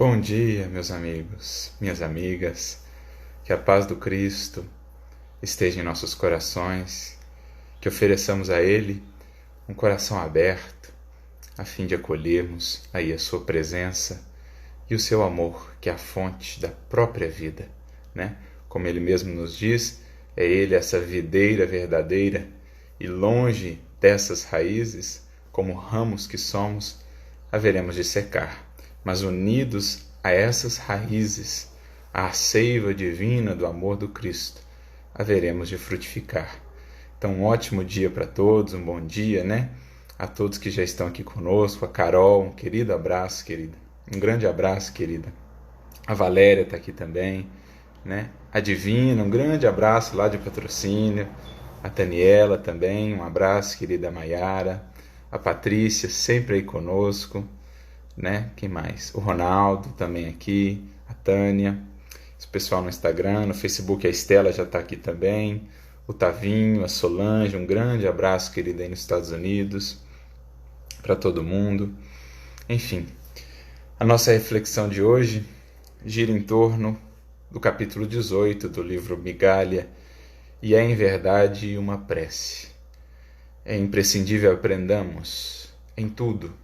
Bom dia, meus amigos, minhas amigas, que a paz do Cristo esteja em nossos corações, que ofereçamos a Ele um coração aberto, a fim de acolhermos aí a Sua presença e o Seu amor, que é a fonte da própria vida, né? Como Ele mesmo nos diz, é Ele essa videira verdadeira e longe dessas raízes, como ramos que somos, haveremos de secar. Mas unidos a essas raízes, à seiva divina do amor do Cristo, haveremos de frutificar. Então, um ótimo dia para todos, um bom dia, né? A todos que já estão aqui conosco, a Carol, um querido abraço, querida. Um grande abraço, querida. A Valéria está aqui também, né? A Divina, um grande abraço lá de Patrocínio. A Daniela também, um abraço, querida Maiara. A Patrícia, sempre aí conosco. Né? Quem mais? O Ronaldo também aqui, a Tânia, o pessoal no Instagram, no Facebook, a Estela já está aqui também, o Tavinho, a Solange, um grande abraço, querida, aí nos Estados Unidos, para todo mundo. Enfim, a nossa reflexão de hoje gira em torno do capítulo 18 do livro Migalha e é, em verdade, uma prece. É imprescindível aprendamos em tudo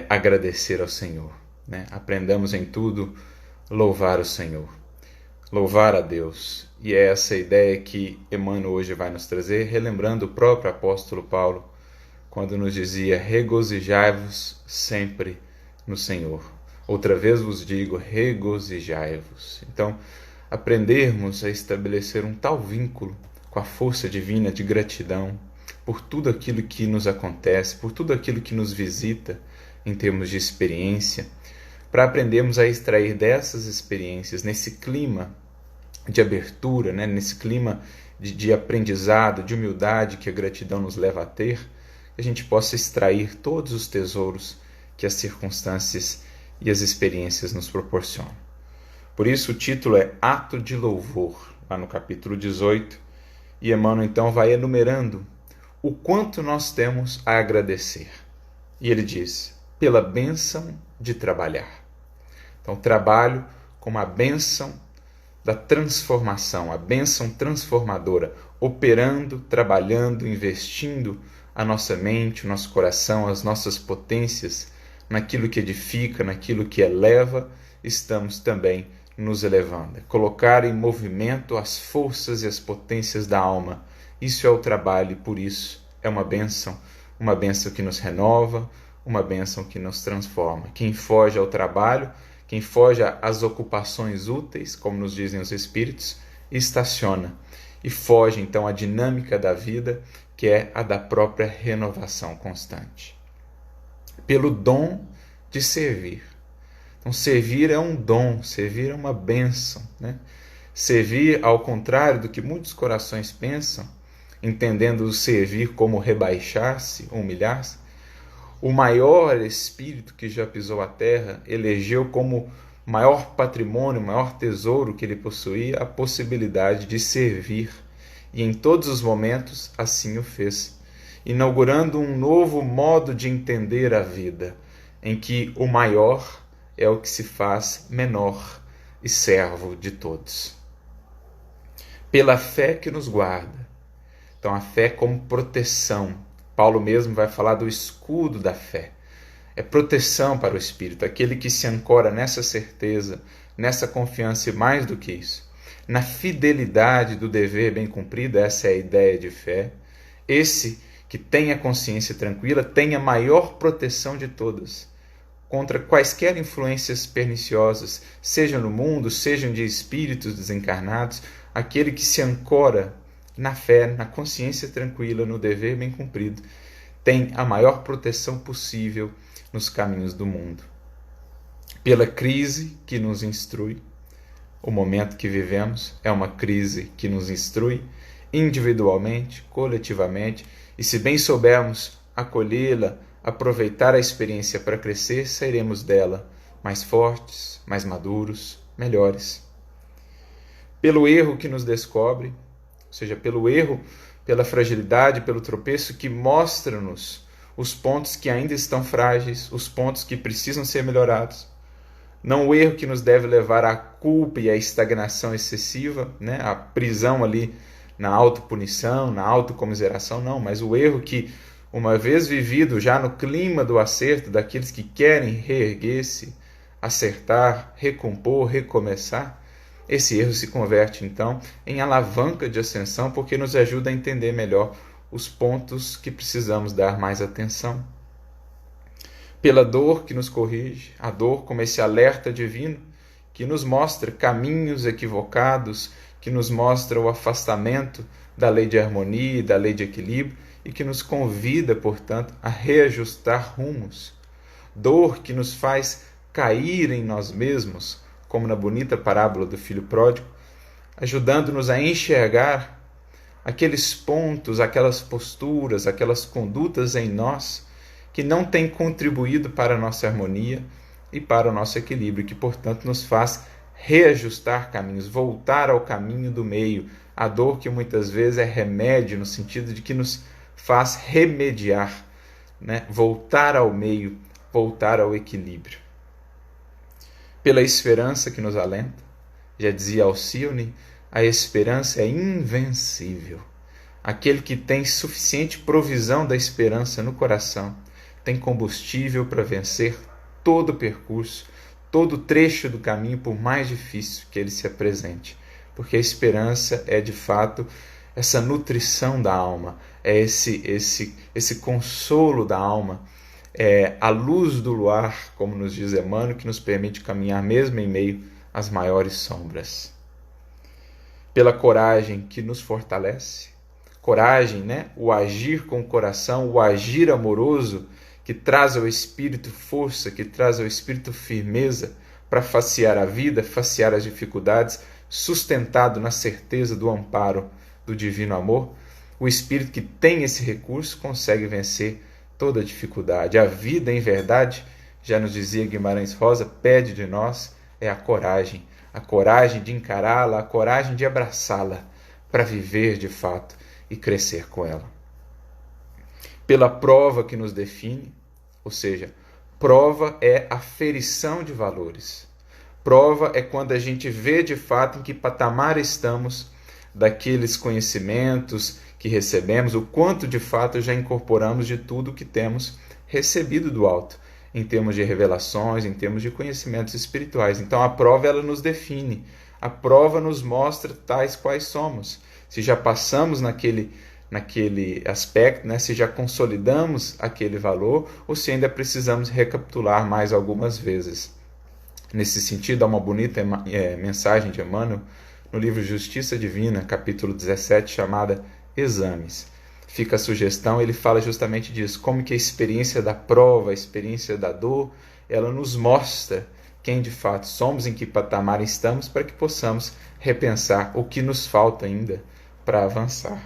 agradecer ao Senhor, né? Aprendamos em tudo louvar o Senhor, louvar a Deus. E é essa ideia que Emmanuel hoje vai nos trazer, relembrando o próprio apóstolo Paulo, quando nos dizia: regozijai-vos sempre no Senhor. Outra vez vos digo, regozijai-vos. Então, aprendermos a estabelecer um tal vínculo com a força divina de gratidão por tudo aquilo que nos acontece, por tudo aquilo que nos visita em termos de experiência, para aprendermos a extrair dessas experiências, nesse clima de abertura, né? Nesse clima de aprendizado, de humildade que a gratidão nos leva a ter, que a gente possa extrair todos os tesouros que as circunstâncias e as experiências nos proporcionam. Por isso o título é Ato de Louvor, lá no capítulo 18, e Emmanuel então vai enumerando o quanto nós temos a agradecer. E ele diz: pela bênção de trabalhar. Então, trabalho como a bênção da transformação, a bênção transformadora, operando, trabalhando, investindo a nossa mente, o nosso coração, as nossas potências naquilo que edifica, naquilo que eleva, estamos também nos elevando. Colocar em movimento as forças e as potências da alma. Isso é o trabalho e por isso é uma bênção que nos renova, uma bênção que nos transforma. Quem foge ao trabalho, quem foge às ocupações úteis, como nos dizem os Espíritos, estaciona e foge então à dinâmica da vida, que é a da própria renovação constante. Pelo dom de servir. Então, servir é um dom, servir é uma bênção, né? Servir, ao contrário do que muitos corações pensam, entendendo o servir como rebaixar-se, humilhar-se, o maior espírito que já pisou a terra elegeu como maior patrimônio, maior tesouro que ele possuía, a possibilidade de servir. E em todos os momentos assim o fez, inaugurando um novo modo de entender a vida, em que o maior é o que se faz menor e servo de todos. Pela fé que nos guarda. Então, a fé como proteção. Paulo mesmo vai falar do escudo da fé. É proteção para o espírito, aquele que se ancora nessa certeza, nessa confiança e mais do que isso, na fidelidade do dever bem cumprido. Essa é a ideia de fé. Esse que tem a consciência tranquila tem a maior proteção de todas, contra quaisquer influências perniciosas, sejam no mundo, sejam de espíritos desencarnados. Aquele que se ancora na fé, na consciência tranquila, no dever bem cumprido, tem a maior proteção possível nos caminhos do mundo. Pela crise que nos instrui, o momento que vivemos é uma crise que nos instrui individualmente, coletivamente, e se bem soubermos acolhê-la, aproveitar a experiência para crescer, sairemos dela mais fortes, mais maduros, melhores. Pelo erro que nos descobre, ou seja, pelo erro, pela fragilidade, pelo tropeço, que mostra-nos os pontos que ainda estão frágeis, os pontos que precisam ser melhorados. não o erro que nos deve levar à culpa e à estagnação excessiva, né? A prisão ali na autopunição, na autocomiseração, não, mas o erro que, uma vez vivido já no clima do acerto, daqueles que querem reerguer-se, acertar, recompor, recomeçar, esse erro se converte então em alavanca de ascensão, porque nos ajuda a entender melhor os pontos que precisamos dar mais atenção. Pela dor que nos corrige, a dor como esse alerta divino que nos mostra caminhos equivocados, que nos mostra o afastamento da lei de harmonia e da lei de equilíbrio e que nos convida, portanto, a reajustar rumos. Dor que nos faz cair em nós mesmos, como na bonita parábola do filho pródigo, ajudando-nos a enxergar aqueles pontos, aquelas posturas, aquelas condutas em nós que não têm contribuído para a nossa harmonia e para o nosso equilíbrio, que, portanto, nos faz reajustar caminhos, voltar ao caminho do meio. A dor que muitas vezes é remédio, no sentido de que nos faz remediar, né? Voltar ao meio, voltar ao equilíbrio. Pela esperança que nos alenta, já dizia Alcione, a esperança é invencível. Aquele que tem suficiente provisão da esperança no coração tem combustível para vencer todo o percurso, todo o trecho do caminho, por mais difícil que ele se apresente. Porque a esperança é, de fato, essa nutrição da alma, é esse consolo da alma, é a luz do luar, como nos diz Emmanuel, que nos permite caminhar mesmo em meio às maiores sombras. Pela coragem que nos fortalece, coragem, né? O agir com o coração, o agir amoroso, que traz ao espírito força, que traz ao espírito firmeza para facear a vida, facear as dificuldades, sustentado na certeza do amparo do divino amor. O espírito que tem esse recurso consegue vencer toda dificuldade. A vida, em verdade, já nos dizia Guimarães Rosa, pede de nós a coragem de encará-la, a coragem de abraçá-la, para viver de fato e crescer com ela. Pela prova que nos define, ou seja, prova é aferição de valores. Prova é quando a gente vê de fato em que patamar estamos daqueles conhecimentos que recebemos, o quanto de fato já incorporamos de tudo que temos recebido do alto, em termos de revelações, em termos de conhecimentos espirituais. Então a prova ela nos define, a prova nos mostra tais quais somos. Se já passamos naquele aspecto, né? Se já consolidamos aquele valor, ou se ainda precisamos recapitular mais algumas vezes. Nesse sentido, há uma bonita mensagem de Emmanuel no livro Justiça Divina, capítulo 17, chamada Exames. Fica a sugestão, ele fala justamente disso, como que a experiência da prova, a experiência da dor, ela nos mostra quem de fato somos, em que patamar estamos, para que possamos repensar o que nos falta ainda para avançar.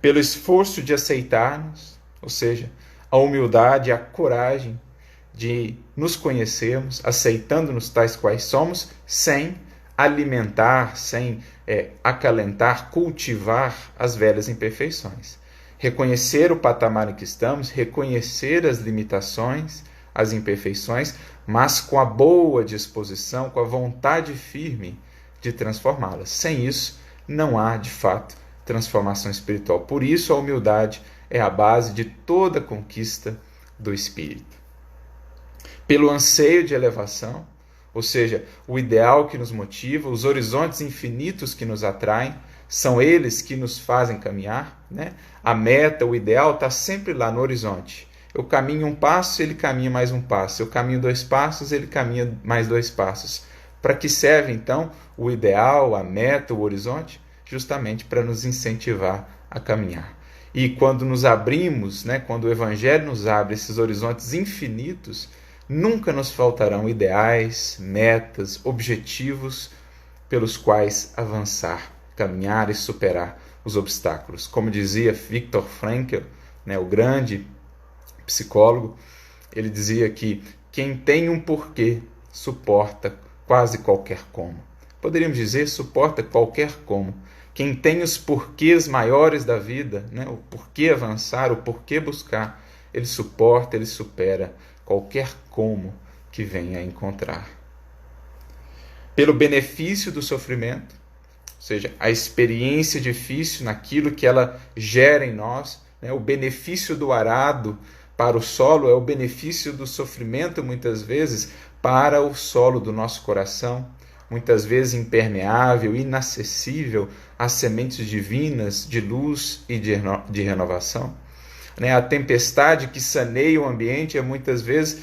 Pelo esforço de aceitar-nos, ou seja, a humildade, a coragem de nos conhecermos, aceitando-nos tais quais somos, sem alimentar, sem acalentar, cultivar as velhas imperfeições. Reconhecer o patamar em que estamos, reconhecer as limitações, as imperfeições, mas com a boa disposição, com a vontade firme de transformá-las. Sem isso, não há, de fato, transformação espiritual. Por isso, a humildade é a base de toda conquista do espírito. Pelo anseio de elevação, ou seja, o ideal que nos motiva, os horizontes infinitos que nos atraem, são eles que nos fazem caminhar, né? A meta, o ideal está sempre lá no horizonte. Eu caminho um passo, ele caminha mais um passo. Eu caminho 2 passos, ele caminha mais 2 passos. Para que serve, então, o ideal, a meta, o horizonte? Justamente para nos incentivar a caminhar. E quando nos abrimos, né, quando o Evangelho nos abre esses horizontes infinitos, nunca nos faltarão ideais, metas, objetivos pelos quais avançar, caminhar e superar os obstáculos. Como dizia Viktor Frankl, né, o grande psicólogo, ele dizia que quem tem um porquê suporta quase qualquer como. Poderíamos dizer, suporta qualquer como. Quem tem os porquês maiores da vida, né, o porquê avançar, o porquê buscar, ele suporta, ele supera qualquer como que venha a encontrar. pelo benefício do sofrimento, ou seja, a experiência difícil naquilo que ela gera em nós, né? O benefício do arado para o solo é o benefício do sofrimento, muitas vezes, para o solo do nosso coração, muitas vezes impermeável, inacessível às sementes divinas de luz e de renovação. A tempestade que saneia o ambiente é muitas vezes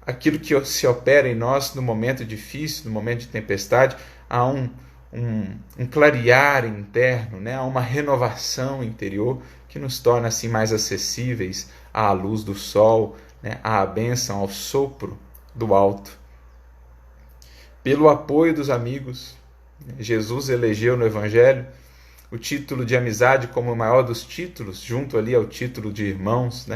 aquilo que se opera em nós no momento difícil, no momento de tempestade. Há um clarear interno, há uma renovação interior que nos torna assim mais acessíveis à luz do sol, à bênção, ao sopro do alto. Pelo apoio dos amigos, Jesus elegeu no Evangelho o título de amizade como o maior dos títulos, junto ali ao título de irmãos,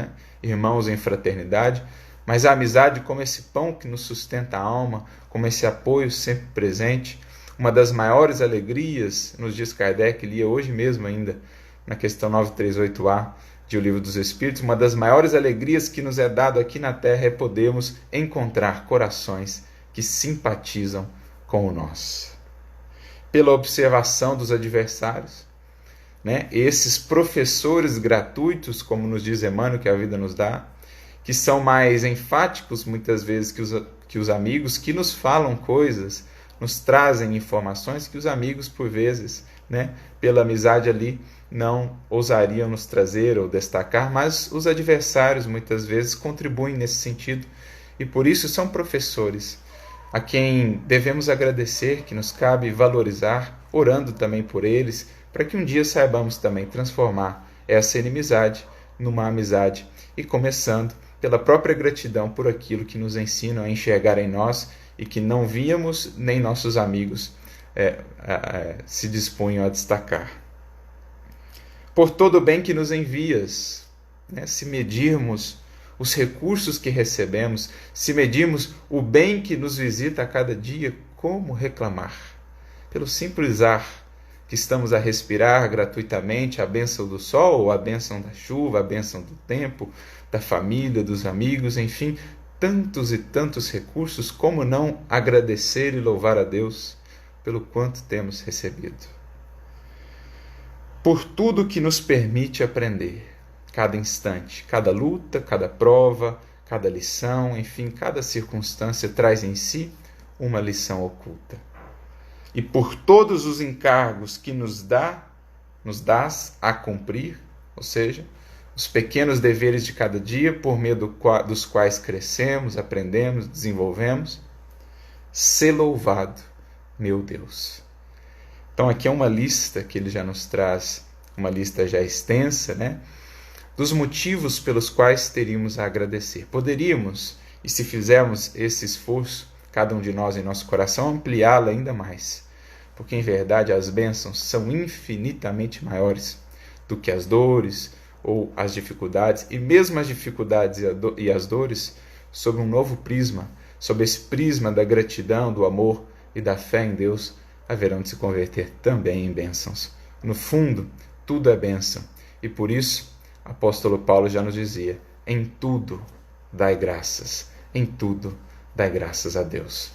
irmãos em fraternidade, mas a amizade como esse pão que nos sustenta a alma, como esse apoio sempre presente. Uma das maiores alegrias, nos diz Kardec, lia hoje mesmo ainda, na questão 938A de O Livro dos Espíritos, uma das maiores alegrias que nos é dado aqui na Terra é podermos encontrar corações que simpatizam com o nosso. Pela observação dos adversários, esses professores gratuitos, como nos diz Emmanuel, que a vida nos dá, que são mais enfáticos muitas vezes que os amigos, que nos falam coisas, nos trazem informações que os amigos, por vezes, pela amizade ali, não ousariam nos trazer ou destacar, mas os adversários muitas vezes contribuem nesse sentido e por isso são professores a quem devemos agradecer, que nos cabe valorizar, orando também por eles, para que um dia saibamos também transformar essa inimizade numa amizade e começando pela própria gratidão por aquilo que nos ensinam a enxergar em nós e que não víamos nem nossos amigos se dispunham a destacar. Por todo o bem que nos envias, se medirmos os recursos que recebemos, se medirmos o bem que nos visita a cada dia, como reclamar? Pelo simples ar que estamos a respirar gratuitamente, a bênção do sol, a bênção da chuva, a bênção do tempo, da família, dos amigos, enfim, tantos e tantos recursos, como não agradecer e louvar a Deus pelo quanto temos recebido? Por tudo que nos permite aprender, cada instante, cada luta, cada prova, cada lição, enfim, cada circunstância traz em si uma lição oculta. E por todos os encargos que nos dás a cumprir, ou seja, os pequenos deveres de cada dia, por meio dos quais crescemos, aprendemos, desenvolvemos, ser louvado, meu Deus. Então aqui é uma lista que ele já nos traz, uma lista já extensa, dos motivos pelos quais teríamos a agradecer. Poderíamos, e se fizermos esse esforço, cada um de nós em nosso coração, ampliá-la ainda mais, porque em verdade as bênçãos são infinitamente maiores do que as dores ou as dificuldades, e mesmo as dificuldades e as dores, sob um novo prisma, sob esse prisma da gratidão, do amor e da fé em Deus, haverão de se converter também em bênçãos. No fundo, tudo é bênção, e por isso, o apóstolo Paulo já nos dizia: em tudo dai graças, em tudo dai graças a Deus.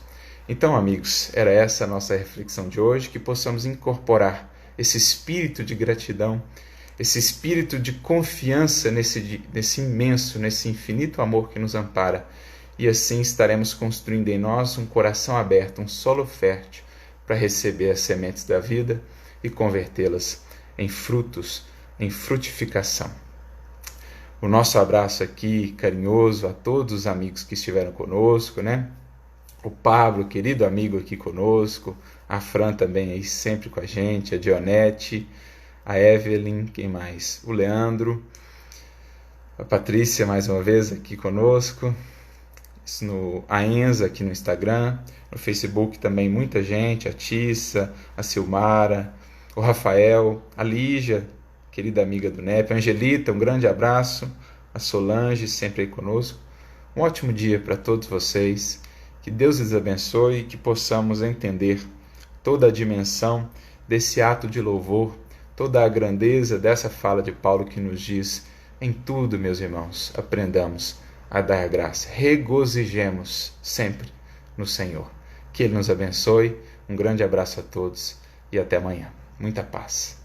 Então, amigos, era essa a nossa reflexão de hoje, que possamos incorporar esse espírito de gratidão, esse espírito de confiança nesse imenso, nesse infinito amor que nos ampara, e assim estaremos construindo em nós um coração aberto, um solo fértil, para receber as sementes da vida e convertê-las em frutos, em frutificação. O nosso abraço aqui carinhoso a todos os amigos que estiveram conosco, O Pablo, querido amigo aqui conosco, a Fran também aí sempre com a gente, a Dionete, a Evelyn, quem mais? O Leandro, a Patrícia mais uma vez aqui conosco, a Enza aqui no Instagram, no Facebook também muita gente, a Tissa, a Silmara, o Rafael, a Lígia, querida amiga do NEP, a Angelita, um grande abraço, a Solange sempre aí conosco. Um ótimo dia para todos vocês, que Deus lhes abençoe e que possamos entender toda a dimensão desse ato de louvor, toda a grandeza dessa fala de Paulo que nos diz: em tudo, meus irmãos, aprendamos a dar graça, regozijemos sempre no Senhor. Que Ele nos abençoe, Um grande abraço a todos e até amanhã. Muita paz.